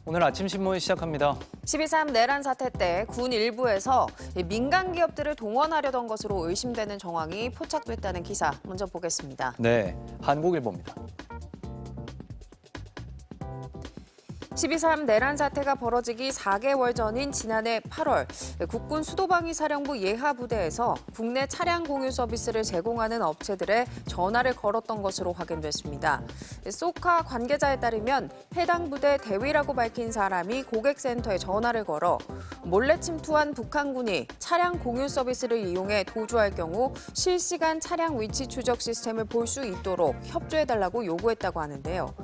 오늘 아침 신문 시작합니다. 12.3 내란 사태 때 군 일부에서 민간 기업들을 동원하려던 것으로 의심되는 정황이 포착됐다는 기사 먼저 보겠습니다. 네, 한국일보입니다. 12.3 내란 사태가 벌어지기 4개월 전인 지난해 8월 국군 수도방위사령부 예하부대에서 국내 차량 공유 서비스를 제공하는 업체들에 전화를 걸었던 것으로 확인됐습니다. 소카 관계자에 따르면 해당 부대 대위라고 밝힌 사람이 고객센터에 전화를 걸어 몰래 침투한 북한군이 차량 공유 서비스를 이용해 도주할 경우 실시간 차량 위치 추적 시스템을 볼 수 있도록 협조해달라고 요구했다고 하는데요.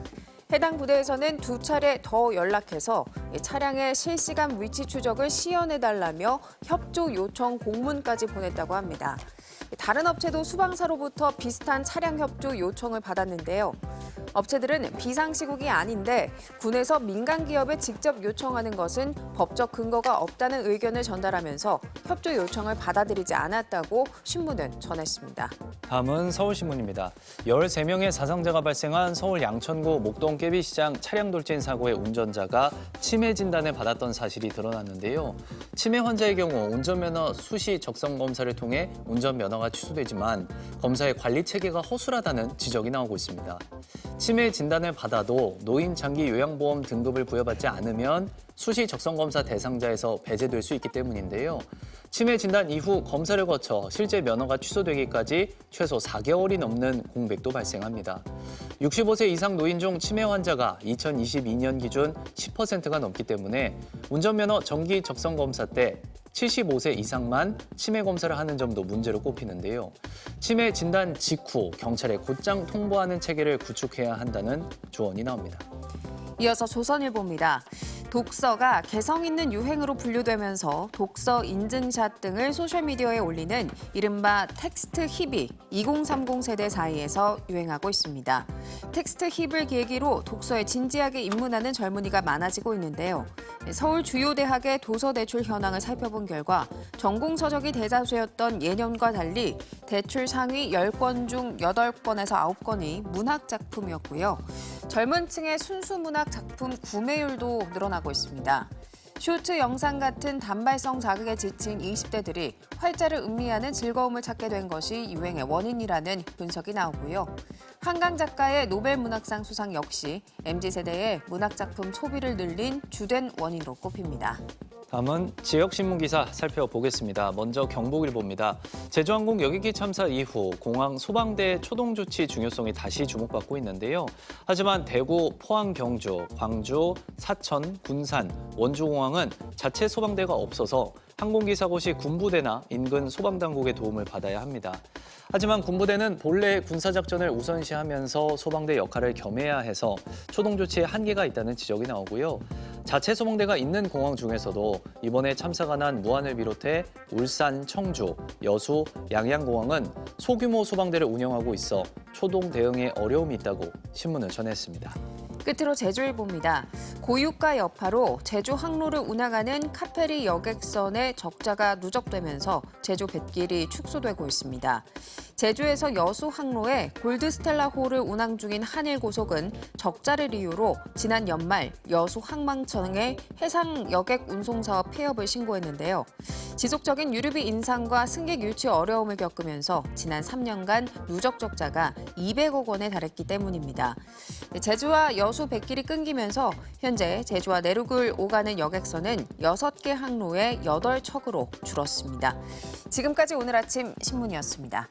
해당 부대에서는 2차례 더 연락해서 차량의 실시간 위치 추적을 시연해달라며 협조 요청 공문까지 보냈다고 합니다. 다른 업체도 수방사로부터 비슷한 차량 협조 요청을 받았는데요. 업체들은 비상시국이 아닌데 군에서 민간 기업에 직접 요청하는 것은 법적 근거가 없다는 의견을 전달하면서 협조 요청을 받아들이지 않았다고 신문은 전했습니다. 다음은 서울신문입니다. 13명의 사상자가 발생한 서울 양천구 목동 깨비시장 차량 돌진 사고의 운전자가 치매 진단을 받았던 사실이 드러났는데요. 치매 환자의 경우 운전면허 수시 적성 검사를 통해 운전면허가 취소되지만 검사의 관리 체계가 허술하다는 지적이 나오고 있습니다. 치매 진단을 받아도 노인 장기 요양보험 등급을 부여받지 않으면 수시 적성검사 대상자에서 배제될 수 있기 때문인데요. 치매 진단 이후 검사를 거쳐 실제 면허가 취소되기까지 최소 4개월이 넘는 공백도 발생합니다. 65세 이상 노인 중 치매 환자가 2022년 기준 10%가 넘기 때문에 운전면허 정기 적성검사 때 75세 이상만 치매 검사를 하는 점도 문제로 꼽히는데요. 치매 진단 직후 경찰에 곧장 통보하는 체계를 구축해야 한다는 조언이 나옵니다. 이어서 조선일보입니다. 독서가 개성 있는 유행으로 분류되면서 독서 인증샷 등을 소셜미디어에 올리는 이른바 텍스트 힙이 2030 세대 사이에서 유행하고 있습니다. 텍스트 힙을 계기로 독서에 진지하게 입문하는 젊은이가 많아지고 있는데요. 서울 주요 대학의 도서 대출 현황을 살펴본 결과 전공 서적이 대다수였던 예년과 달리 대출 상위 10건 중 8건에서 9건이 문학 작품이었고요. 젊은 층의 순수 문학 작품 구매율도 늘어나고 있습니다. 쇼트 영상 같은 단발성 자극에 지친 20대들이 활자를 음미하는 즐거움을 찾게 된 것이 유행의 원인이라는 분석이 나오고요. 한강 작가의 노벨 문학상 수상 역시 MZ세대의 문학작품 소비를 늘린 주된 원인으로 꼽힙니다. 다음은 지역신문 기사 살펴보겠습니다. 먼저 경북일보입니다. 제주항공 여객기 참사 이후 공항 소방대 초동 조치 중요성이 다시 주목받고 있는데요. 하지만 대구, 포항, 경주, 광주, 사천, 군산, 원주공항은 자체 소방대가 없어서 항공기 사고 시 군부대나 인근 소방당국의 도움을 받아야 합니다. 하지만 군부대는 본래 군사작전을 우선시하면서 소방대 역할을 겸해야 해서 초동 조치에 한계가 있다는 지적이 나오고요. 자체 소방대가 있는 공항 중에서도 이번에 참사가 난 무안을 비롯해 울산, 청주, 여수, 양양공항은 소규모 소방대를 운영하고 있어 초동 대응에 어려움이 있다고 신문을 전했습니다. 끝으로 제주일보입니다. 고유가 여파로 제주 항로를 운항하는 카페리 여객선의 적자가 누적되면서 제주 뱃길이 축소되고 있습니다. 제주에서 여수 항로에 골드스텔라호를 운항 중인 한일고속은 적자를 이유로 지난 연말 여수 항만청에 해상 여객 운송 사업 폐업을 신고했는데요. 지속적인 유류비 인상과 승객 유치 어려움을 겪으면서 지난 3년간 누적 적자가 200억 원에 달했기 때문입니다. 제주와 여수 뱃길이 끊기면서 현재 제주와 내륙을 오가는 여객선은 6개 항로에 8척으로 줄었습니다. 지금까지 오늘 아침 신문이었습니다.